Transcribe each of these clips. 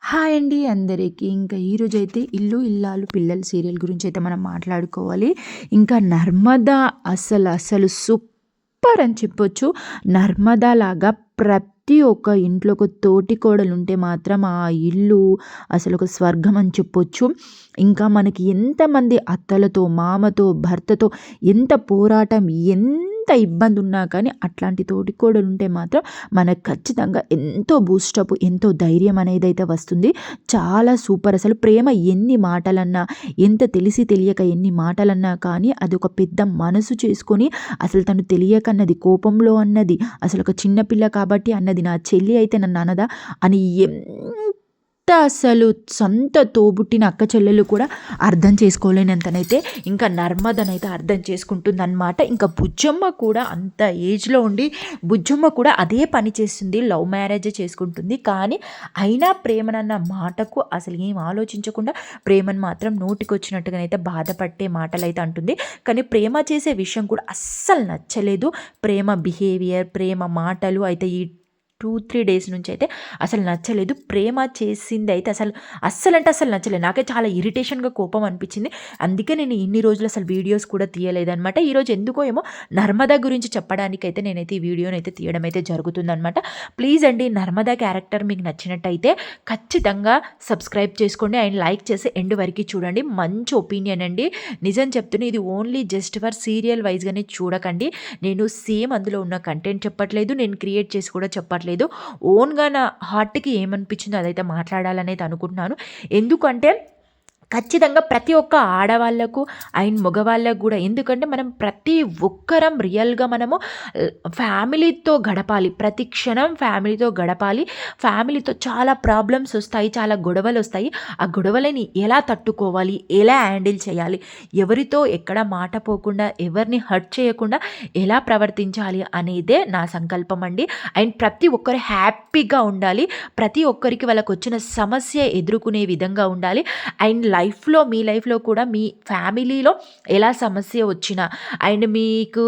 Hi అండి అందరికీ. ఇంకా ఈరోజైతే ఇల్లు ఇల్లాలు పిల్లలు సీరియల్ గురించి అయితే మనం మాట్లాడుకోవాలి. ఇంకా నర్మదా అసలు సూపర్ అని చెప్పొచ్చు. నర్మదా లాగా ప్రతి ఒక్క ఇంట్లో ఒక తోటికోడలు ఉంటే మాత్రం ఆ ఇల్లు అసలు ఒక స్వర్గం అని చెప్పొచ్చు. ఇంకా మనకి ఎంతమంది అత్తలతో, మామతో, భర్తతో ఎంత పోరాటం, ఎంత ఇబ్బంది ఉన్నా కానీ అట్లాంటి తోటికోడలు ఉంటే మాత్రం మనకు ఖచ్చితంగా ఎంతో బూస్టప్, ఎంతో ధైర్యం అనేది అయితే వస్తుంది. చాలా సూపర్. అసలు ప్రేమ ఎన్ని మాటలన్నా, ఎంత తెలిసి తెలియక ఎన్ని మాటలన్నా కానీ అది ఒక పెద్ద మనసు చేసుకొని అసలు తను తెలియకన్నది, కోపంలో అన్నది, అసలు ఒక చిన్నపిల్ల కాబట్టి అన్నది, నా చెల్లి అయితే నన్ను అనదా అని అసలు సొంత తోబుట్టిన అక్క చెల్లెలు కూడా అర్థం చేసుకోలేనంతనైతే ఇంకా నర్మదనైతే అర్థం చేసుకుంటుందన్నమాట. ఇంకా బుజ్జమ్మ కూడా అంత ఏజ్లో ఉండి బుజ్జమ్మ కూడా అదే పని చేస్తుంది, లవ్ మ్యారేజ్ చేసుకుంటుంది. కానీ అయినా ప్రేమనన్న మాటకు అసలు ఏం ఆలోచించకుండా ప్రేమను మాత్రం నోటికొచ్చినట్టుగానైతే బాధపట్టే మాటలు అయితే అంటుంది. కానీ ప్రేమ చేసే విషయం కూడా అస్సలు నచ్చలేదు. ప్రేమ బిహేవియర్, ప్రేమ మాటలు అయితే ఈ 2-3 డేస్ నుంచి అయితే అసలు నచ్చలేదు. ప్రేమ చేసింది అయితే అస్సలు నచ్చలేదు. నాకే చాలా ఇరిటేషన్గా, కోపం అనిపించింది. అందుకే నేను ఇన్ని రోజులు అసలు వీడియోస్ కూడా తీయలేదనమాట. ఈరోజు ఎందుకో ఏమో నర్మదా గురించి చెప్పడానికైతే నేనైతే ఈ వీడియోని అయితే తీయడం అయితే జరుగుతుందనమాట. ప్లీజ్ అండి, నర్మదా క్యారెక్టర్ మీకు నచ్చినట్టయితే ఖచ్చితంగా సబ్స్క్రైబ్ చేసుకోండి అండ్ లైక్ చేసి ఎండ్ వరకు చూడండి. మంచి ఒపీనియన్ అండి, నిజం చెప్తున్నా. ఇది ఓన్లీ జస్ట్ ఫర్ సీరియల్ వైజ్గానే చూడకండి. నేను సేమ్ అందులో ఉన్న కంటెంట్ చెప్పట్లేదు, నేను క్రియేట్ చేసి కూడా చెప్పట్లేదు. ఓన్గా నా హార్ట్కి ఏమనిపించిందో అదైతే మాట్లాడాలనేది అనుకుంటున్నాను. ఎందుకంటే ఖచ్చితంగా ప్రతి ఒక్క ఆడవాళ్ళకు అండ్ మగవాళ్ళకు కూడా, ఎందుకంటే మనం ప్రతి ఒక్కరం రియల్గా మనము ఫ్యామిలీతో గడపాలి, ప్రతి క్షణం ఫ్యామిలీతో గడపాలి. ఫ్యామిలీతో చాలా ప్రాబ్లమ్స్ వస్తాయి, చాలా గొడవలు వస్తాయి. ఆ గొడవలని ఎలా తట్టుకోవాలి, ఎలా హ్యాండిల్ చేయాలి, ఎవరితో ఎక్కడ మాట పోకుండా, ఎవరిని హర్ట్ చేయకుండా ఎలా ప్రవర్తించాలి అనేదే నా సంకల్పం అండి. అండ్ ప్రతి ఒక్కరు హ్యాపీగా ఉండాలి, ప్రతి ఒక్కరికి వాళ్ళకు వచ్చిన సమస్య ఎదుర్కొనే విధంగా ఉండాలి. అండ్ మీ లైఫ్లో కూడా మీ ఫ్యామిలీలో ఎలా సమస్య వచ్చినా అండ్ మీకు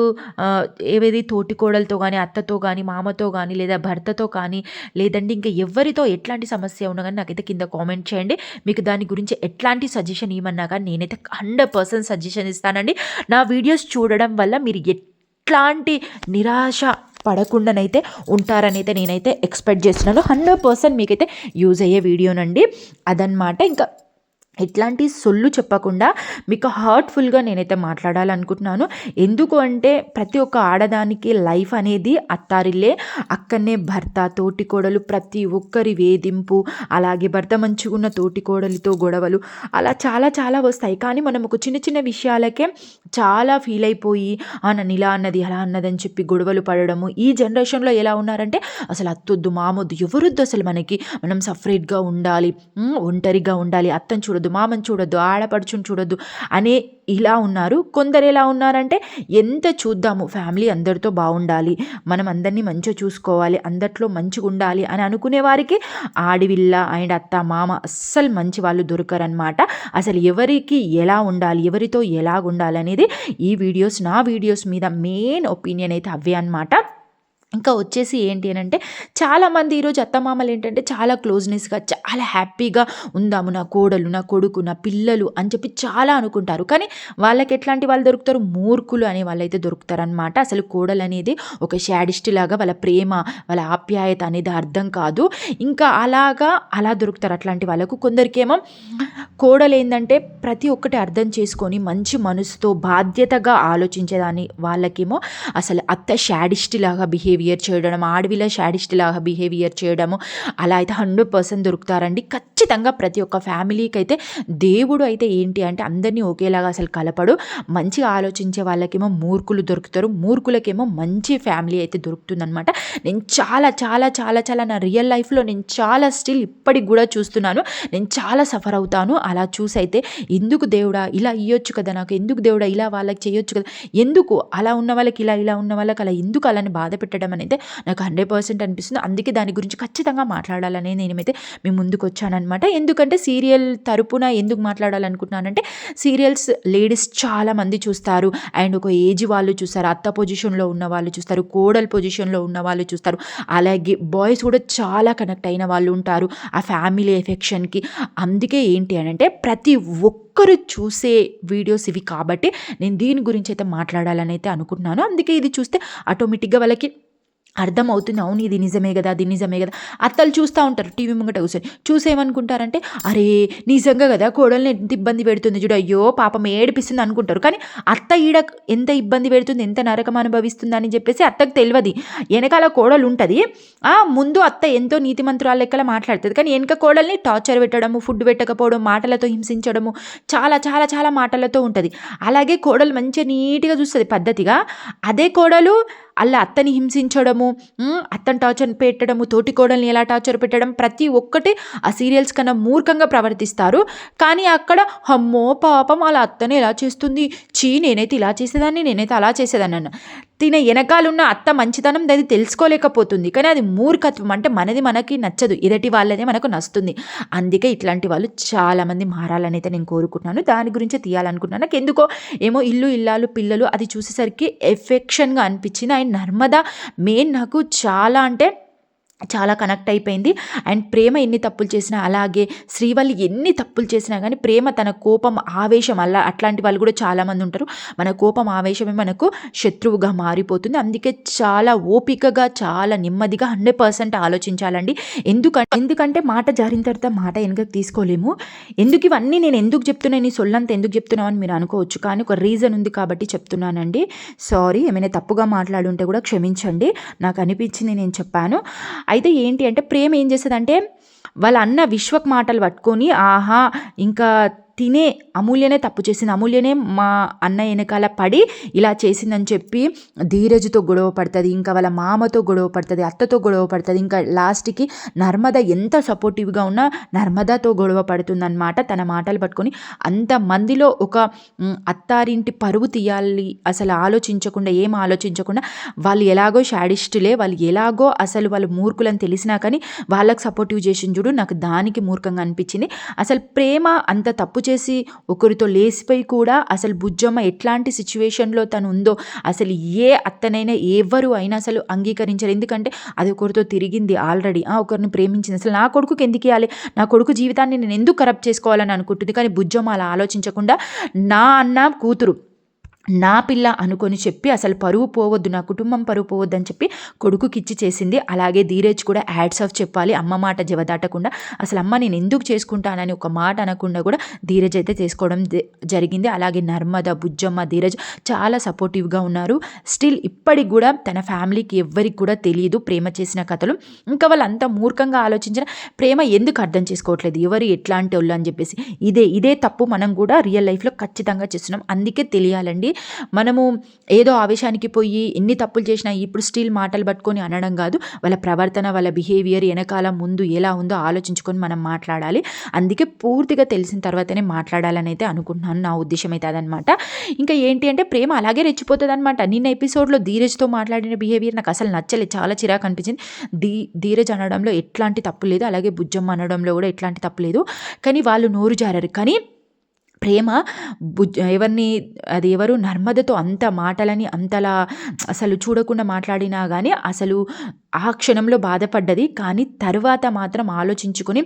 ఏవేది తోటికోడలతో కానీ, అత్తతో కానీ, మామతో కానీ, లేదా భర్తతో కానీ, లేదంటే ఇంకా ఎవరితో ఎట్లాంటి సమస్య ఉన్నా కానీ నాకైతే కింద కామెంట్ చేయండి. మీకు దాని గురించి ఎట్లాంటి సజెషన్ ఇవ్వమన్నా కానీ నేనైతే 100% సజెషన్ ఇస్తానండి. నా వీడియోస్ చూడడం వల్ల మీరు ఎట్లాంటి నిరాశ పడకుండానైతే ఉంటారనైతే నేనైతే ఎక్స్పెక్ట్ చేస్తున్నాను. 100% మీకైతే యూజ్ అయ్యే వీడియోనండి అదనమాట. ఇంకా ఎట్లాంటి సొల్లు చెప్పకుండా మీకు హార్ట్ఫుల్గా నేనైతే మాట్లాడాలనుకుంటున్నాను. ఎందుకు అంటే ప్రతి ఒక్క ఆడదానికి లైఫ్ అనేది అత్తారిల్లే, అక్కడనే భర్త, తోటికోడలు, ప్రతి ఒక్కరి వేధింపు, అలాగే భర్త మంచిగున్న తోటికోడలితో గొడవలు, అలా చాలా చాలా వస్తాయి. కానీ మనం ఒక చిన్న చిన్న విషయాలకే చాలా ఫీల్ అయిపోయి నన్ను ఇలా అన్నది, అలా అన్నదని చెప్పి గొడవలు పడడము. ఈ జనరేషన్లో ఎలా ఉన్నారంటే అసలు అత్తొద్దు, మామొద్దు, ఎవరొద్దు, అసలు మనం సపరేట్గా ఉండాలి, ఒంటరిగా ఉండాలి, అత్తని చూడొద్దు, మామని చూడొద్దు, ఆడపడుచుని చూడొద్దు అనే ఇలా ఉన్నారు. కొందరు ఎలా ఉన్నారంటే ఎంత చూద్దాము, ఫ్యామిలీ అందరితో బాగుండాలి, మనం అందరినీ మంచిగా చూసుకోవాలి, అందరిలో మంచిగా ఉండాలి అని అనుకునే వారికి ఆడివిల్ల అండ్ అత్త మామ అస్సలు మంచి వాళ్ళు దొరకరనమాట. అసలు ఎవరికి ఎలా ఉండాలి, ఎవరితో ఎలా ఉండాలి అనేది నా వీడియోస్ మీద మెయిన్ ఒపీనియన్ అయితే అవే అనమాట. ఇంకా వచ్చేసి ఏంటి అని అంటే చాలామంది ఈరోజు అత్తమామలు ఏంటంటే చాలా క్లోజ్నెస్గా, చాలా హ్యాపీగా ఉందాము, నా కోడలు, నా కొడుకు, నా పిల్లలు అని చెప్పి చాలా అనుకుంటారు. కానీ వాళ్ళకి ఎట్లాంటి వాళ్ళు దొరుకుతారు, మూర్ఖులు అనే వాళ్ళైతే దొరుకుతారనమాట. అసలు కోడలు అనేది ఒక శాడిస్ట్ లాగా, వాళ్ళ ప్రేమ, వాళ్ళ ఆప్యాయత అనేది అర్థం కాదు. ఇంకా అలా దొరుకుతారు అట్లాంటి వాళ్ళకు. కొందరికేమో కోడలు ఏంటంటే ప్రతి ఒక్కటి అర్థం చేసుకొని మంచి మనసుతో బాధ్యతగా ఆలోచించేదాన్ని వాళ్ళకేమో అసలు అత్త శాడిస్ట్ లాగా బిహేవియర్ చేయడం, ఆడవిల శాడిస్ట్ లాగా బిహేవియర్ చేయడము, అలా అయితే 100% దొరుకుతారండి. ఖచ్చితంగా ప్రతి ఒక్క ఫ్యామిలీకి అయితే దేవుడు అయితే ఏంటి అంటే అందరినీ ఒకేలాగా అసలు కలపడు. మంచిగా ఆలోచించే వాళ్ళకేమో మూర్ఖులు దొరుకుతారు, మూర్ఖులకేమో మంచి ఫ్యామిలీ అయితే దొరుకుతుందనమాట. నేను చాలా చాలా చాలా చాలా నా రియల్ లైఫ్లో నేను చాలా స్టిల్ ఇప్పటికి కూడా చూస్తున్నాను. నేను చాలా సఫర్ అవుతాను. అలా చూసైతే ఎందుకు దేవుడా ఇలా ఇవ్వచ్చు కదా, నాకు ఎందుకు దేవుడా ఇలా వాళ్ళకి చేయొచ్చు కదా, ఎందుకు అలా ఉన్న వాళ్ళకి ఇలా, ఇలా ఉన్న వాళ్ళకి అలా, ఎందుకు అలాని బాధ పెట్టడం ఉండడం అనేది నాకు 100% అనిపిస్తుంది. అందుకే దాని గురించి ఖచ్చితంగా మాట్లాడాలని నేనైతే మీ ముందుకు వచ్చాననమాట. ఎందుకంటే సీరియల్ తరపున ఎందుకు మాట్లాడాలనుకుంటున్నానంటే, సీరియల్స్ లేడీస్ చాలామంది చూస్తారు. అండ్ ఒక ఏజ్ వాళ్ళు చూస్తారు, అత్త పొజిషన్లో ఉన్న వాళ్ళు చూస్తారు, కోడలు పొజిషన్లో ఉన్న వాళ్ళు చూస్తారు. అలాగే బాయ్స్ కూడా చాలా కనెక్ట్ అయిన వాళ్ళు ఉంటారు ఆ ఫ్యామిలీ ఎఫెక్షన్కి. అందుకే ఏంటి అని అంటే, ప్రతి ఒక్కరు చూసే వీడియోస్ ఇవి కాబట్టి నేను దీని గురించి అయితే మాట్లాడాలని అయితే అనుకుంటున్నాను. అందుకే ఇది చూస్తే ఆటోమేటిక్గా వాళ్ళకి అర్థమవుతుంది. అవును, ఇది నిజమే కదా, అది నిజమే కదా. అత్తలు చూస్తూ ఉంటారు టీవీ ముంగట కూర్చొని. చూసేమనుకుంటారంటే, అరే నిజంగా కదా కోడల్ని ఎంత ఇబ్బంది పెడుతుంది చూడు, అయ్యో పాపం ఏడిపిస్తుంది అనుకుంటారు. కానీ అత్త ఈడ ఎంత ఇబ్బంది పెడుతుంది, ఎంత నరకం అనుభవిస్తుంది అని చెప్పేసి అత్తకు తెలియదు. వెనకాల కోడలు ఉంటుంది, ముందు అత్త ఎంతో నీతిమంతురాలు లెక్కల మాట్లాడుతుంది, కానీ వెనక కోడల్ని టార్చర్ పెట్టడము, ఫుడ్ పెట్టకపోవడం, మాటలతో హింసించడము, చాలా చాలా చాలా మాటలతో ఉంటుంది. అలాగే కోడలు మంచిగా నీట్గా చూస్తుంది పద్ధతిగా. అదే కోడలు అలా అత్తని హింసించడము, అత్తని టార్చర్ పెట్టడము, తోటి కోడల్ని ఎలా టార్చర్ పెట్టడం, ప్రతి ఒక్కటి ఆ సీరియల్స్ కన్నా మూర్ఖంగా ప్రవర్తిస్తారు. కానీ అక్కడ అమ్మో పాపం అలా అత్తని ఎలా చేస్తుంది, నేనైతే ఇలా చేసేదాన్ని, నేనైతే అలా చేసేదాన్ని అన్న. తిన వెనకాలన్న అత్త మంచితనం దాన్ని తెలుసుకోలేకపోతుంది. కానీ అది మూర్ఖత్వం. అంటే మనకి నచ్చదు, ఎదుటి వాళ్ళదే మనకు నచ్చుతుంది. అందుకే ఇట్లాంటి వాళ్ళు చాలామంది మారాలని అయితే నేను కోరుకుంటున్నాను. దాని గురించే తీయాలనుకుంటున్నాను. నాకు ఎందుకో ఏమో ఇల్లు ఇల్లాలు పిల్లలు అది చూసేసరికి ఎఫెక్షన్గా అనిపించింది. అండ్ నర్మదా మెయిన్ నాకు చాలా కనెక్ట్ అయిపోయింది. అండ్ ప్రేమ ఎన్ని తప్పులు చేసినా, అలాగే శ్రీవల్లి ఎన్ని తప్పులు చేసినా కానీ ప్రేమ తన కోపం ఆవేశం అట్లాంటి వాళ్ళు కూడా చాలామంది ఉంటారు. మన కోపం ఆవేశమే మనకు శత్రువుగా మారిపోతుంది. అందుకే చాలా ఓపికగా, చాలా నెమ్మదిగా 100% ఆలోచించాలండి. ఎందుకంటే మాట జారిన తర్వాత మాట వెనుకకు తీసుకోలేము. ఇవన్నీ నేను ఎందుకు చెప్తున్నాను, ఈ సొల్లంతా ఎందుకు చెప్తున్నావు అని మీరు అనుకోవచ్చు. కానీ ఒక రీజన్ ఉంది కాబట్టి చెప్తున్నానండి. సారీ, ఏమైనా తప్పుగా మాట్లాడుంటే కూడా క్షమించండి. నాకు అనిపించింది, నేను చెప్పాను. అయితే ఏంటి అంటే, ప్రేమ ఏం చేస్తుందంటే వాళ్ళ అన్న విశ్వక్ మాటలు పట్టుకొని, ఆహా ఇంకా తినే అమూల్యనే తప్పు చేసింది, అమూల్యనే మా అన్న వెనకాల పడి ఇలా చేసిందని చెప్పి ధీరజ్తో గొడవ పడుతుంది, ఇంకా వాళ్ళ మామతో గొడవ పడుతుంది, అత్తతో గొడవ పడుతుంది. ఇంకా లాస్ట్కి నర్మద ఎంత సపోర్టివ్గా ఉన్నా నర్మదాతో గొడవ పడుతుందన్నమాట. తన మాటలు పట్టుకొని అంతమందిలో ఒక అత్తారింటి పరువు తీయాలి అసలు ఏం ఆలోచించకుండా వాళ్ళు ఎలాగో షాడిస్టులే, వాళ్ళు ఎలాగో అసలు వాళ్ళు మూర్ఖులని తెలిసినా కానీ వాళ్ళకి సపోర్టివ్ చేసిన చూడు, నాకు దానికి మూర్ఖంగా అనిపించింది. అసలు ప్రేమ అంత తప్పు చేసి ఒకరితో లేసిపోయి కూడా అసలు బుజ్జమ్మ ఎట్లాంటి సిచ్యువేషన్లో తను ఉందో అసలు ఏ అత్తనైనా ఎవరు అయినా అసలు అంగీకరించారు. ఎందుకంటే అది ఒకరితో తిరిగింది ఆల్రెడీ, ఒకరిని ప్రేమించింది. అసలు నా కొడుకుకి ఎందుకు ఇవ్వాలి, నా కొడుకు జీవితాన్ని నేను ఎందుకు కరప్ట్ చేసుకోవాలని అనుకుంటుంది. కానీ బుజ్జమ్మ అలా ఆలోచించకుండా నా అన్న కూతురు, నా పిల్ల అనుకొని చెప్పి అసలు పరువు పోవద్దు, నా కుటుంబం పరువు పోవద్దు అని చెప్పి కొడుకుకి ఇచ్చి చేసింది. అలాగే ధీరజ్ కూడా యాడ్స్ ఆఫ్ చెప్పాలి, అమ్మ మాట జవదాటకుండా అసలు అమ్మ నేను ఎందుకు చేసుకుంటానని ఒక మాట అనకుండా కూడా ధీరజ్ అయితే చేసుకోవడం జరిగింది. అలాగే నర్మద, బుజ్జమ్మ, ధీరజ్ చాలా సపోర్టివ్గా ఉన్నారు. స్టిల్ ఇప్పటికి కూడా తన ఫ్యామిలీకి ఎవ్వరికి కూడా తెలియదు ప్రేమ చేసిన కథలు. ఇంకా వాళ్ళంతా మూర్ఖంగా ఆలోచించిన ప్రేమ ఎందుకు అర్థం చేసుకోవట్లేదు, ఎవరు ఎట్లాంటి వాళ్ళు అని చెప్పేసి ఇదే తప్పు మనం కూడా రియల్ లైఫ్లో ఖచ్చితంగా చేస్తున్నాం. అందుకే తెలియాలండి, మనము ఏదో ఆవేశానికి పోయి ఎన్ని తప్పులు చేసినా ఇప్పుడు స్టిల్ మాటలు పట్టుకొని అనడం కాదు. వాళ్ళ ప్రవర్తన, వాళ్ళ బిహేవియర్ వెనకాల ముందు ఎలా ఉందో ఆలోచించుకొని మనం మాట్లాడాలి. అందుకే పూర్తిగా తెలిసిన తర్వాతనే మాట్లాడాలని అయితే అనుకుంటున్నాను. నా ఉద్దేశం అయితే అదనమాట. ఇంకా ఏంటి అంటే, ప్రేమ అలాగే రెచ్చిపోతుంది అనమాట. నిన్న ఎపిసోడ్లో ధీరజ్తో మాట్లాడిన బిహేవియర్ నాకు అసలు నచ్చలేదు, చాలా చిరాకు అనిపించింది. ధీరజ్ అనడంలో ఎట్లాంటి తప్పు లేదు, అలాగే బుజ్జమ్మ అనడంలో కూడా ఎట్లాంటి తప్పు లేదు. కానీ వాళ్ళు నోరు జారారు. కానీ ప్రేమ ఎవరు నర్మదతో అంత మాటలని అంతలా అసలు చూడకుండా మాట్లాడినా కానీ అసలు ఆ క్షణంలో బాధపడ్డది. కానీ తర్వాత మాత్రం ఆలోచించుకొని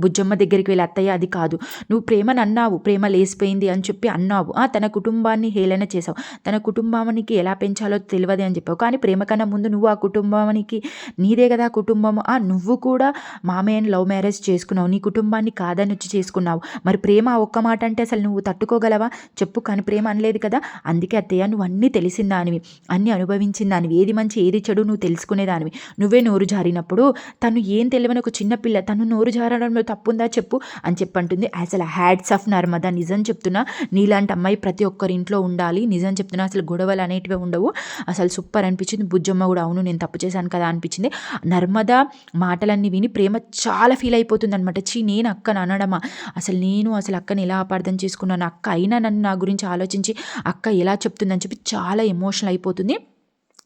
బుజ్జమ్మ దగ్గరికి వెళ్ళి, అత్తయ్య అది కాదు, నువ్వు ప్రేమను అన్నావు, ప్రేమ లేసిపోయింది అని చెప్పి అన్నావు, తన కుటుంబాన్ని హేళన చేసావు, తన కుటుంబానికి ఎలా పెంచాలో తెలియదు అని చెప్పావు. కానీ ప్రేమ కన్నా ముందు నువ్వు ఆ కుటుంబానికి, నీదే కదా కుటుంబం, నువ్వు కూడా మామయ్యని లవ్ మ్యారేజ్ చేసుకున్నావు, నీ కుటుంబాన్ని కాదని వచ్చి చేసుకున్నావు. మరి ప్రేమ ఒక్క మాట అంటే అసలు నువ్వు తట్టుకోగలవా చెప్పు. కానీ ప్రేమ అనలేదు కదా. అందుకే అత్తయ్య, నువ్వు అన్నీ తెలిసిన దానివి, అన్నీ అనుభవించిన దానివి, ఏది మంచి ఏది చెడు నువ్వు తెలుసుకునేదానివి. నువ్వే నోరు జారినప్పుడు తను ఏం తెలియని ఒక చిన్నపిల్ల, తను నోరు జారడంలో తప్పుందా చెప్పు అని చెప్పంటుంది. అసలు హ్యాడ్స్ ఆఫ్ నర్మదా, నిజం చెప్తున్నా, నీలాంటి అమ్మాయి ప్రతి ఒక్కరి ఇంట్లో ఉండాలి. నిజం చెప్తున్నా, అసలు గొడవలు అనేటివే ఉండవు. అసలు సూపర్ అనిపించింది. బుజ్జమ్మ కూడా అవును నేను తప్పు చేశాను కదా అనిపించింది. నర్మదా మాటలన్నీ విని ప్రేమ చాలా ఫీల్ అయిపోతుంది అనమాట. నేను అక్కను అనడమా, అసలు అక్కని ఎలా అపార్థం చేసుకున్నాను, అక్క అయినా నన్ను నా గురించి ఆలోచించి అక్క ఎలా చెప్తుందని చెప్పి చాలా ఎమోషనల్ అయిపోతుంది.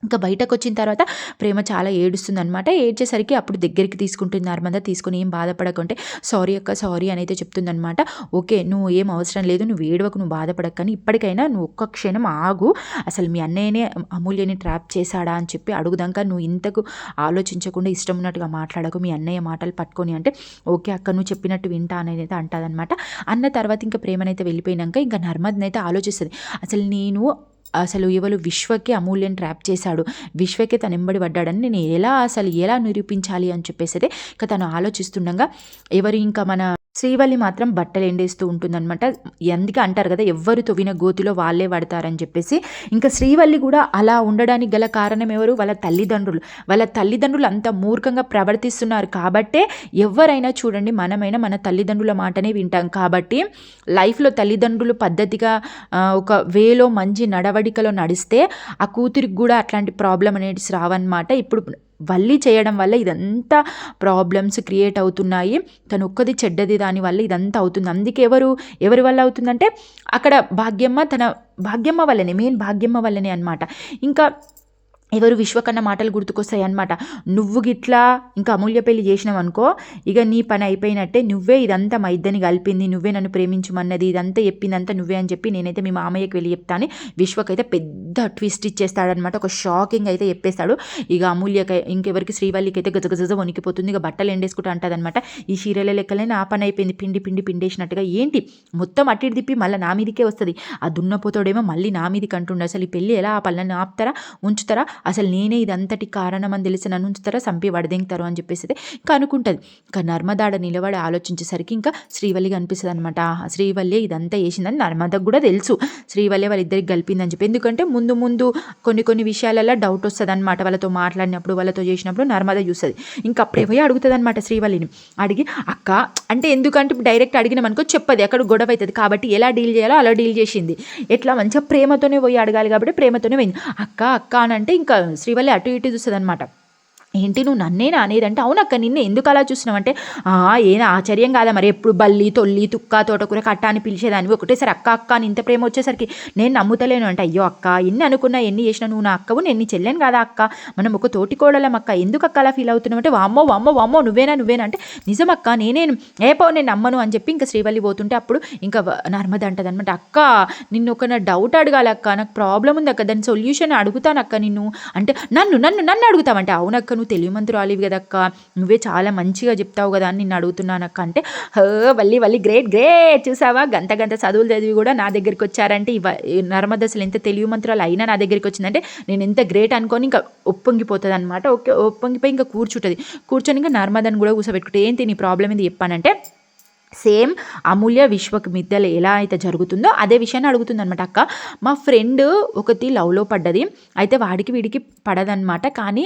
ఇంకా బయటకొచ్చిన తర్వాత ప్రేమ చాలా ఏడుస్తుందనమాట. ఏడ్చేసరికి అప్పుడు దగ్గరికి తీసుకుంటుంది నర్మద. తీసుకొని ఏం బాధపడకంటే సారీ అక్క సారీ అని అయితే చెప్తుందనమాట. ఓకే నువ్వు ఏం అవసరం లేదు, నువ్వు ఏడవకు, నువ్వు బాధపడకు, కానీ ఇప్పటికైనా నువ్వు ఒక్క క్షణం ఆగు, అసలు మీ అన్నయ్యనే అమూల్యని ట్రాప్ చేశాడా అని చెప్పి అడుగుదాక నువ్వు ఇంతకు ఆలోచించకుండా ఇష్టం ఉన్నట్టుగా మాట్లాడకు, మీ అన్నయ్య మాటలు పట్టుకొని అంటే ఓకే అక్క నువ్వు చెప్పినట్టు వింటా అనేది అయితే అంటాదనమాట. అన్న తర్వాత ఇంకా ప్రేమనైతే వెళ్ళిపోయినాక ఇంకా నర్మదనైతే ఆలోచిస్తుంది, అసలు ఎవరు విశ్వకి అమూల్యని ట్రాప్ చేశాడు, విశ్వకే తను ఎంబడి పడ్డాడని నేను ఎలా నిరూపించాలి అని చెప్పేసి అయితే ఇక తను ఆలోచిస్తుండగా ఎవరు ఇంకా మన శ్రీవల్లి మాత్రం బట్టలు ఎండేస్తూ ఉంటుందన్నమాట. అందుకే అంటారు కదా ఎవ్వరు తవ్విన గోతిలో వాళ్ళే పడతారని చెప్పేసి. ఇంకా శ్రీవల్లి కూడా అలా ఉండడానికి గల కారణం ఎవరు, వాళ్ళ తల్లిదండ్రులు అంత మూర్ఖంగా ప్రవర్తిస్తున్నారు కాబట్టే ఎవరైనా చూడండి మనమైనా మన తల్లిదండ్రుల మాటనే వింటాం. కాబట్టి లైఫ్లో తల్లిదండ్రులు పద్ధతిగా ఒక వేలో మంచి నడవడికలో నడిస్తే ఆ కూతురికి కూడా అట్లాంటి ప్రాబ్లం అనేది రావన్నమాట. ఇప్పుడు వల్లి చేయడం వల్ల ఇదంతా ప్రాబ్లమ్స్ క్రియేట్ అవుతున్నాయి, తను ఒక్కది చెడ్డది దానివల్ల ఇదంతా అవుతుంది. అందుకే ఎవరి వల్ల అవుతుందంటే అక్కడ భాగ్యమ్మ వల్లనే, మెయిన్ భాగ్యమ్మ వల్లనే అనమాట. ఇంకా ఎవరు విశ్వకన్న మాటలు గుర్తుకొస్తాయి అనమాట. నువ్వు గిట్లా ఇంకా అమూల్య పెళ్లి చేసినావు అనుకో, ఇక నీ పని అయిపోయినట్టే, నువ్వే ఇదంతా మా ఇద్దరిని కలిపింది, నువ్వే నన్ను ప్రేమించమన్నది, ఇదంతా చెప్పిందంతా నువ్వే అని చెప్పి నేనైతే మీ మామయ్యకి వెళ్ళి చెప్తాను. విశ్వకైతే పెద్ద ట్విస్ట్ ఇచ్చేస్తాడనమాట, ఒక షాకింగ్ అయితే చెప్పేస్తాడు. ఇక అమూల్యకి ఇంకెవరికి శ్రీవల్లికి అయితే గజగజ వణికిపోతుంది, ఇక బట్టలు ఎండేసుకుంటూ అంటదనమాట. ఈ చీరల లెక్కలే నా పని అయిపోయింది, పిండేసినట్టుగా ఏంటి మొత్తం అట్టి తిప్పి మళ్ళీ నా మీదకే వస్తుంది, ఆ దున్నపోతాడేమో మళ్ళీ నా మీదకి అంటుండే, అసలు ఈ పెళ్ళి ఎలా ఆ పళ్ళని ఆపుతారా ఉంచుతారా, అసలు నేనే ఇదంతటి కారణం అని తెలిసి నన్ను ఉంచుతారా, సంపి వడదెంగుతారు అని చెప్పేసి ఇంకా అనుకుంటుంది. ఇంకా నర్మదాడ నిలబడి ఆలోచించేసరికి ఇంకా శ్రీవల్లిగా అనిపిస్తుంది అనమాట. శ్రీవల్లి ఇదంతా వేసిందని నర్మదకు కూడా తెలుసు, శ్రీవల్లి వాళ్ళిద్దరికి కలిపిందని చెప్పి. ఎందుకంటే ముందు కొన్ని విషయాలలో డౌట్ వస్తుంది అనమాట, వాళ్ళతో మాట్లాడినప్పుడు వాళ్ళతో చేసినప్పుడు నర్మద చూస్తుంది. ఇంకా అప్పుడే పోయి అడుగుతుంది అనమాట శ్రీవల్లిని. అడిగి అక్క అంటే ఎందుకంటే డైరెక్ట్ అడిగినామనుకో చెప్పది, అక్కడ గొడవ అవుతుంది, కాబట్టి ఎలా డీల్ చేయాలో అలా డీల్ చేసింది. ఎట్లా మంచిగా ప్రేమతోనే పోయి అడగాలి కాబట్టి ప్రేమతోనే పోయింది. అక్క అని అంటే ఇంకా శ్రీవల్లి అటు ఇటు చూస్తుంది అనమాట. ఏంటి నువ్వు నన్నేనా అనేదంటే, అవునక్క నిన్నే, ఎందుకు అలా చూసినావు అంటే, ఏం ఆశ్చర్యం కాదా మరి, ఎప్పుడు బల్లి తొల్లి తుక్క తోటకూర కట్ట అని పిలిచేదాన్ని, ఒకటేసారి అక్క అని ఇంత ప్రేమ వచ్చేసరికి నేను నమ్ముతలేను అంటే, అయ్యో అక్క ఎన్ని అనుకున్నా ఎన్ని చేసినా నువ్వు నా అక్కవు, నేను నీ చెల్లెను కాదా అక్క, మనం ఒక తోటి కోడలం అక్క, ఎందుకు అక్క అలా ఫీల్ అవుతున్నావు అంటే, వామ్మో నువ్వేనా అంటే, నిజమక్క నేను నేను నమ్మను అని చెప్పి ఇంకా శ్రీవల్లి పోతుంటే అప్పుడు ఇంకా నర్మద అంటది అనమాట, అక్క నిన్ను ఒక నా డౌట్ అడగాలక్క, నాకు ప్రాబ్లం ఉంది అక్క, దాని సొల్యూషన్ అడుగుతానక్క నిన్ను అంటే, నన్ను అడుగుతావంటే, అవునక్క నువ్వు తెలియమంతురాలివి కదక్క, నువ్వే చాలా మంచిగా చెప్తావు కదా అని నిన్ను అడుగుతున్నానక్క అంటే, వల్లి గ్రేట్ చూసావా, గంట చదువులు చదివి కూడా నా దగ్గరికి వచ్చారంటే నర్మద అసలు ఎంత తెలియమంతురాలు అయినా నా దగ్గరికి వచ్చిందంటే నేను ఎంత గ్రేట్ అనుకొని ఇంకా ఒప్పొంగిపోతుంది అనమాట. ఓకే ఒప్పొంగిపోయి ఇంకా కూర్చొని ఇంకా నర్మదని కూడా కూర్చోబెట్టుకుంటే, ఏంటి నీ ప్రాబ్లం ఏంది చెప్పానంటే, సేమ్ అమూల్య విశ్వకి మధ్యలో ఎలా అయితే జరుగుతుందో అదే విషయాన్ని అడుగుతుంది అనమాట. అక్క మా ఫ్రెండ్ ఒకటి లవ్లో పడ్డది, అయితే వాడికి వీడికి పడదనమాట, కానీ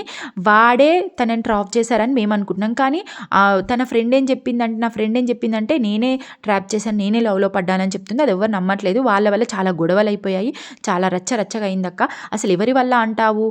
వాడే తనని ట్రాప్ చేశారని మేము అనుకుంటున్నాం, కానీ తన ఫ్రెండ్ ఏం చెప్పిందంటే నేనే ట్రాప్ చేశాను, నేనే లవ్లో పడ్డానని చెప్తుంది. అది ఎవరు నమ్మట్లేదు, వాళ్ళ వల్ల చాలా గొడవలు అయిపోయాయి, చాలా రచ్చరచ్చగా అయిందక్క, అసలు ఎవరి వల్ల అంటావు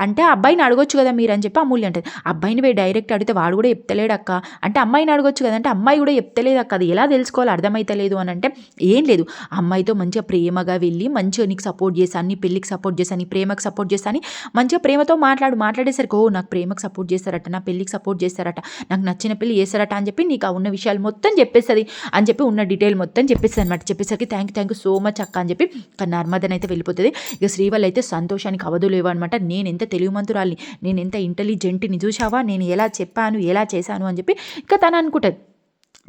అంటే అబ్బాయిని అడగొచ్చు కదా మీరు అని చెప్పి అమూల్య అంటది. అబ్బాయిని డైరెక్ట్ అడిగితే వాడు కూడా చెప్తలేడు అక్క అంటే, అమ్మాయిని అడగొచ్చు కదంటే అమ్మాయి కూడా చెప్తలేదు అక్క, అది ఎలా తెలుసుకోవాలి అర్థమైతలేదు అని అంటే, ఏం లేదు అమ్మాయితో మంచిగా ప్రేమగా వెళ్ళి మంచిగా నీకు సపోర్ట్ చేశాను, నీ పెళ్ళికి సపోర్ట్ చేశాను, నీ ప్రేమకు సపోర్ట్ చేశాను, మంచిగా ప్రేమతో మాట్లాడేసరికి నాకు ప్రేమకు సపోర్ట్ చేస్తారట, నా పెళ్ళికి సపోర్ట్ చేస్తారట, నాకు నచ్చిన పెళ్ళి చేస్తారట అని చెప్పి నీకు ఉన్న విషయాలు మొత్తం చెప్పేస్తుంది అని చెప్పి ఉన్న డీటెయిల్ మొత్తం చెప్పేస్తుంది అనమాట. చెప్పేసరికి థ్యాంక్ యూ సో మచ్ అక్క అని చెప్పి నర్మదన్ అయితే వెళ్ళిపోతుంది. ఇక శ్రీవల్లి అయితే సంతోషానికి అవధులేవు అనమాట. నేను ఎంత తెలివిమంతురాలి, నేను ఎంత ఇంటెలిజెంట్ని చూసావా, నేను ఎలా చెప్పాను ఎలా చేశాను అని చెప్పి ఇంకా తను అనుకుంటుంది.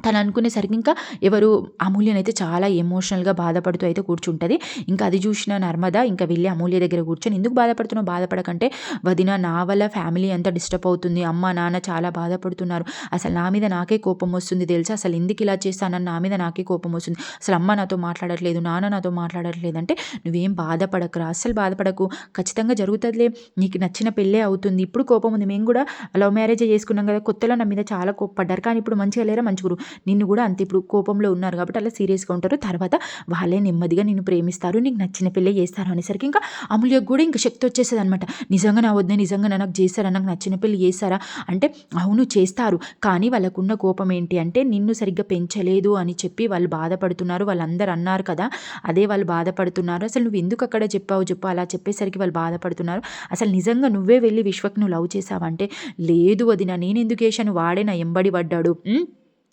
తను అనుకునేసరికి ఇంకా ఎవరు అమూల్యని అయితే చాలా ఎమోషనల్గా బాధపడుతూ అయితే కూర్చుంటుంది. ఇంకా అది చూసిన నర్మద ఇంకా వెళ్ళి అమూల్య దగ్గర కూర్చొని, ఎందుకు బాధపడుతున్నావు, బాధపడకంటే వదిన నా వల్ల ఫ్యామిలీ అంతా డిస్టర్బ్ అవుతుంది, అమ్మ నాన్న చాలా బాధపడుతున్నారు, అసలు నా మీద నాకే కోపం వస్తుంది తెలుసా, అసలు ఎందుకు ఇలా చేస్తానని నా మీద నాకే కోపం వస్తుంది, అసలు అమ్మ నాతో మాట్లాడట్లేదు, నాన్న నాతో మాట్లాడట్లేదు అంటే, నువ్వేం బాధపడకురా, అస్సలు బాధపడకు, ఖచ్చితంగా జరుగుతుందిలే, నీకు నచ్చిన పెళ్ళే అవుతుంది, ఇప్పుడు కోపం ఉంది, మేము కూడా లవ్ మ్యారేజ్ చేసుకున్నాం కదా, కొత్తలో నా మీద చాలా కోప్పడ్డారు, కానీ ఇప్పుడు మంచిగా లేరా మంచిగురు, నిన్ను కూడా అంతే ఇప్పుడు కోపంలో ఉన్నారు కాబట్టి అలా సీరియస్గా ఉంటారు. తర్వాత వాళ్ళే నెమ్మదిగా నిన్ను ప్రేమిస్తారు, నీకు నచ్చిన పెళ్ళే చేస్తారు అనేసరికి ఇంకా అమూల్యకు కూడా ఇంకా శక్తి వచ్చేస్తుంది అనమాట. నిజంగా నా వద్ద నిజంగా నాకు చేస్తారా, నాకు నచ్చిన పెళ్ళి చేస్తారా అంటే అవును చేస్తారు, కానీ వాళ్ళకున్న కోపం ఏంటి అంటే నిన్ను సరిగ్గా పెంచలేదు అని చెప్పి వాళ్ళు బాధపడుతున్నారు. వాళ్ళందరూ అన్నారు కదా, అదే వాళ్ళు బాధపడుతున్నారు. అసలు నువ్వు ఎందుకు అక్కడ చెప్పావు చెప్పు, అలా చెప్పేసరికి వాళ్ళు బాధపడుతున్నారు. అసలు నిజంగా నువ్వే వెళ్ళి విశ్వక్ నువ్వు లవ్ చేసావంటే లేదు వదిన, నేను ఎందుకు చేశాను, వాడే నా ఎంబడి పడ్డాడు,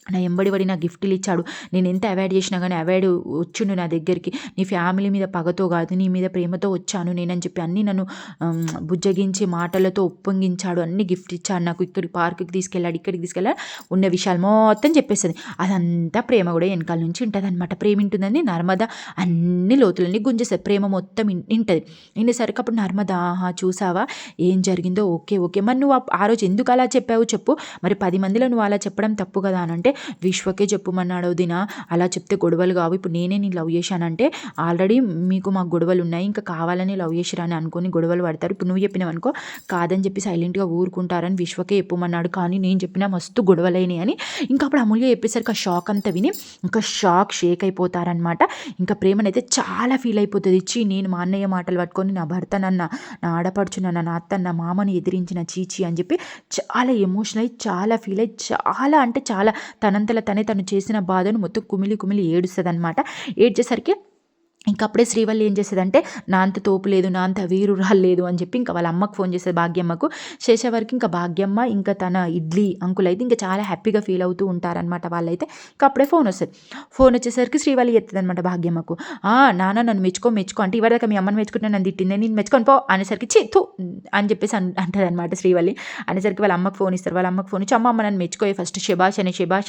నా ఎంబడి పడి నా గిఫ్ట్లు ఇచ్చాడు, నేను ఎంత అవాయిడ్ చేసినా కానీ అవాయిడ్ వచ్చిండు నా దగ్గరికి, నీ ఫ్యామిలీ మీద పగతో కాదు నీ మీద ప్రేమతో వచ్చాను నేనని చెప్పి అన్నీ నన్ను బుజ్జగించి మాటలతో ఒప్పొంగించాడు, అన్ని గిఫ్ట్ ఇచ్చాడు నాకు, ఇక్కడికి పార్కుకి తీసుకెళ్ళాడు, ఇక్కడికి తీసుకెళ్ళాడు, ఉన్న విషయాలు మొత్తం చెప్పేస్తుంది. అదంతా ప్రేమ కూడా వెనకాల నుంచి ఉంటుంది అనమాట. ప్రేమ ఉంటుందని నర్మద అన్ని లోతులన్నీ గుంజేస్తుంది, ప్రేమ మొత్తం వింటుంది. వినేసరికి అప్పుడు నర్మద చూసావా ఏం జరిగిందో, ఓకే ఓకే మరి నువ్వు ఆ రోజు ఎందుకు అలా చెప్పావు చెప్పు, మరి 10 మందిలో నువ్వు అలా చెప్పడం తప్పు కదా అని అంటే విశ్వకే చెప్పమన్నాడు వదిన, అలా చెప్తే గొడవలు కావు, ఇప్పుడు నేనే నేను లవ్ చేశానంటే ఆల్రెడీ మీకు మాకు గొడవలు ఉన్నాయి, ఇంకా కావాలని లవ్ చేసిరని అనుకొని గొడవలు పడతారు, ఇప్పుడు నువ్వు చెప్పినావు అనుకో కాదని చెప్పి సైలెంట్గా ఊరుకుంటారని విశ్వకే చెప్పమన్నాడు, కానీ నేను చెప్పినా మస్తు గొడవలైనవి అని. ఇంకా అప్పుడు అమూల్య చెప్పేసరికి ఆ షాక్ అంతా విని ఇంకా షేక్ అయిపోతారనమాట. ఇంకా ప్రేమనైతే చాలా ఫీల్ అయిపోతుంది, ఇచ్చి నేను మా అన్నయ్య మాటలు పట్టుకొని నా భర్త నా ఆడపడుచు నా అత్త నా మామని ఎదిరించిన చీచి అని చెప్పి చాలా ఎమోషనల్ అయ్యి చాలా ఫీల్ అయ్యి చాలా అంటే చాలా తనంతల తను చేసిన బాధను మొత్తం కుమిలి ఏడుస్తుంది అనమాట. ఏడ్చేసరికి ఇంకా అప్పుడే శ్రీవల్లి ఏం చేసేదంటే నా అంత తోపు లేదు, నా అంత వీరురాలు లేదు అని చెప్పి ఇంకా వాళ్ళ అమ్మకు ఫోన్ చేసేది భాగ్యమ్మకు. చేసేవరకు ఇంకా భాగ్యమ్మ ఇంకా తన ఇడ్లీ అంకుల్ అయితే ఇంకా చాలా హ్యాపీగా ఫీల్ అవుతూ ఉంటారనమాట వాళ్ళైతే. ఇంకా అప్పుడే ఫోన్ వస్తుంది. ఫోన్ వచ్చేసరికి శ్రీవల్లి ఎత్తుంది అనమాట భాగ్యమ్మకు. నాన్న నన్ను మెచ్చుకో అంటే ఇవరిదాకా మీ అమ్మని మెచ్చుకుంటే నన్ను తిట్టింది, నేను మెచ్చుకొని పో అనేసరికి చిత్తు అని చెప్పేసి అంటుంది అనమాట శ్రీవల్లి. అనేసరికి వాళ్ళ అమ్మకు ఫోన్ ఇస్తారు. వాళ్ళ అమ్మకు ఫోన్ ఇచ్చి అమ్మ నన్ను మెచ్చుకోయి ఫస్ట్ శభాష్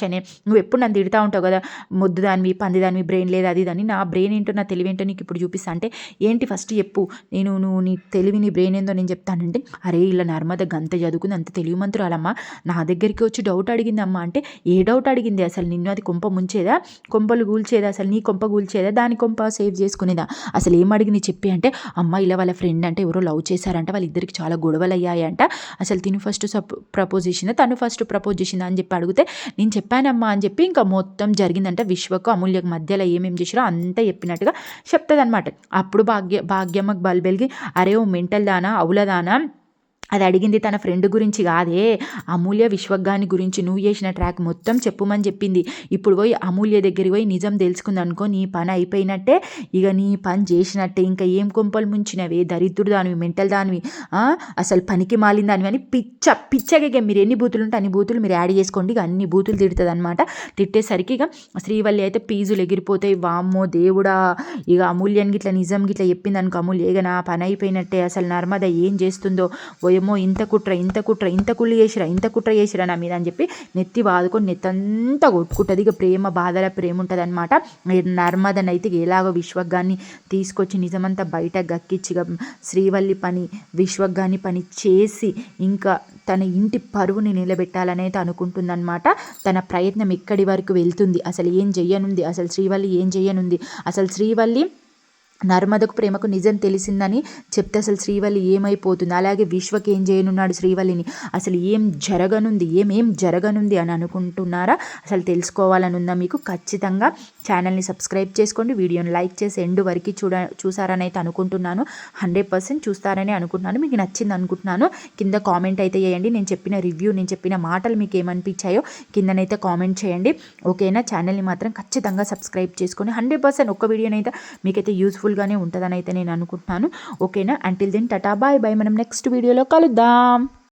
అనే నువ్వు ఎప్పుడు నన్ను తిడతా ఉంటావు కదా, ముద్దు దానివి పంది దానివి బ్రెయిన్ లేదు అది దాన్ని, నా బ్రెయిన్ ఏంటో నా తెలివేంటో నీకు ఇప్పుడు చూపిస్తా అంటే ఏంటి ఫస్ట్ చెప్పు, నువ్వు నీ తెలివి నీ బ్రెయిన్ ఏందో నేను చెప్తానంటే అరే ఇలా నర్మద గంత చదువుకుంది అంత తెలివి మంత్రురాలమ్మ నా దగ్గరికి వచ్చి డౌట్ అడిగింది అమ్మ అంటే ఏ డౌట్ అడిగింది అసలు, నిన్ను అది కొంప ముంచేదా, కొంపలు కూల్చేదా, అసలు నీ కొంప కూల్చేదా, దాని కొంప సేవ్ చేసుకునేదా, అసలు ఏం అడిగి నీ చెప్పి అంటే అమ్మ ఇలా వాళ్ళ ఫ్రెండ్ అంటే ఎవరో లవ్ చేశారంట, వాళ్ళిద్దరికి చాలా గొడవలు అయ్యాయంట, అసలు తిను ఫస్ట్ ప్రపోజ్ చేసిందా తను ఫస్ట్ ప్రపోజ్ చేసిందా అని చెప్పి అడిగితే నేను చెప్పానమ్మా అని చెప్పి ఇంకా మొత్తం జరిగిందంట విశ్వకు అమూల్యకు మధ్యలో ఏమేమి చేసారో అంతా చెప్పినట్టుగా చెప్తుంది అనమాట. అప్పుడు భాగ్యమ్మకు బల్బెలిగి అరే ఓ మెంటల్ దానా అవులదానా, అది అడిగింది తన ఫ్రెండ్ గురించి కాదే, అమూల్య విశ్వగాని గురించి, నువ్వు చేసిన ట్రాక్ మొత్తం చెప్పుమని చెప్పింది. ఇప్పుడు పోయి అమూల్య దగ్గరికి పోయి నిజం తెలుసుకుంది అనుకో నీ పని అయిపోయినట్టే, ఇక నీ పని చేసినట్టే, ఇంకా ఏం కొంపలు ముంచినవే దరిద్రుడు దానివి మెంటల్ దానివి అసలు పనికి మాలిన దానివి అని పిచ్చగా మీరు ఎన్ని బూతులు ఉంటే అన్ని బూతులు మీరు యాడ్ చేసుకోండి, ఇక అన్ని బూతులు తిడుతుంది అనమాట. తిట్టేసరికి ఇక శ్రీవల్లి అయితే పీజులు ఎగిరిపోతాయి, వామ్మో దేవుడా, ఇక అమూల్యానికి ఇట్లా నిజం గిట్లా చెప్పింది అనుకో అమూల్య ఇక నా పని అయిపోయినట్టే, అసలు నర్మద ఏం చేస్తుందో ఏమో ఇంత కుళ్ళు చేసిరా నా మీద అని చెప్పి నెత్తి బాదుకొని నెత్తంతా కొట్టుకుంటుంది. ఇక బాధల ప్రేమ ఉంటుంది అనమాట. నర్మదనైతే ఎలాగో విశ్వగాన్ని తీసుకొచ్చి నిజమంతా బయట గక్కిచ్చి శ్రీవల్లి పని విశ్వగాన్ని పని చేసి ఇంకా తన ఇంటి పరువుని నిలబెట్టాలనైతే అనుకుంటుందన్నమాట. తన ప్రయత్నం ఎక్కడి వరకు వెళ్తుంది, అసలు ఏం చెయ్యనుంది, అసలు శ్రీవల్లి ఏం చెయ్యనుంది, అసలు శ్రీవల్లి నర్మదకు ప్రేమకు నిజం తెలిసిందని చెప్తే అసలు శ్రీవల్లి ఏమైపోతుంది, అలాగే విశ్వకి ఏం చేయనున్నాడు శ్రీవల్లిని, అసలు ఏం జరగనుంది అని అనుకుంటున్నారా, అసలు తెలుసుకోవాలని ఉందా మీకు, ఖచ్చితంగా ఛానల్ని సబ్స్క్రైబ్ చేసుకోండి, వీడియోని లైక్ చేసి ఎండ్ వరకు చూసారని అయితే అనుకుంటున్నాను, 100% చూస్తారని అనుకుంటున్నాను, మీకు నచ్చింది అనుకుంటున్నాను. కింద కామెంట్ అయితే చేయండి, నేను చెప్పిన రివ్యూ నేను చెప్పిన మాటలు మీకు ఏమనిపించాయో కిందనైతే కామెంట్ చేయండి, ఓకేనా. ఛానల్ని మాత్రం ఖచ్చితంగా సబ్స్క్రైబ్ చేసుకొని 100% ఒక్క వీడియోనైతే మీకైతే యూస్ఫుల్గానే ఉంటుందని అయితే నేను అనుకుంటున్నాను, ఓకేనా. Until then tata bye bye, మనం నెక్స్ట్ వీడియోలో కలుద్దాం.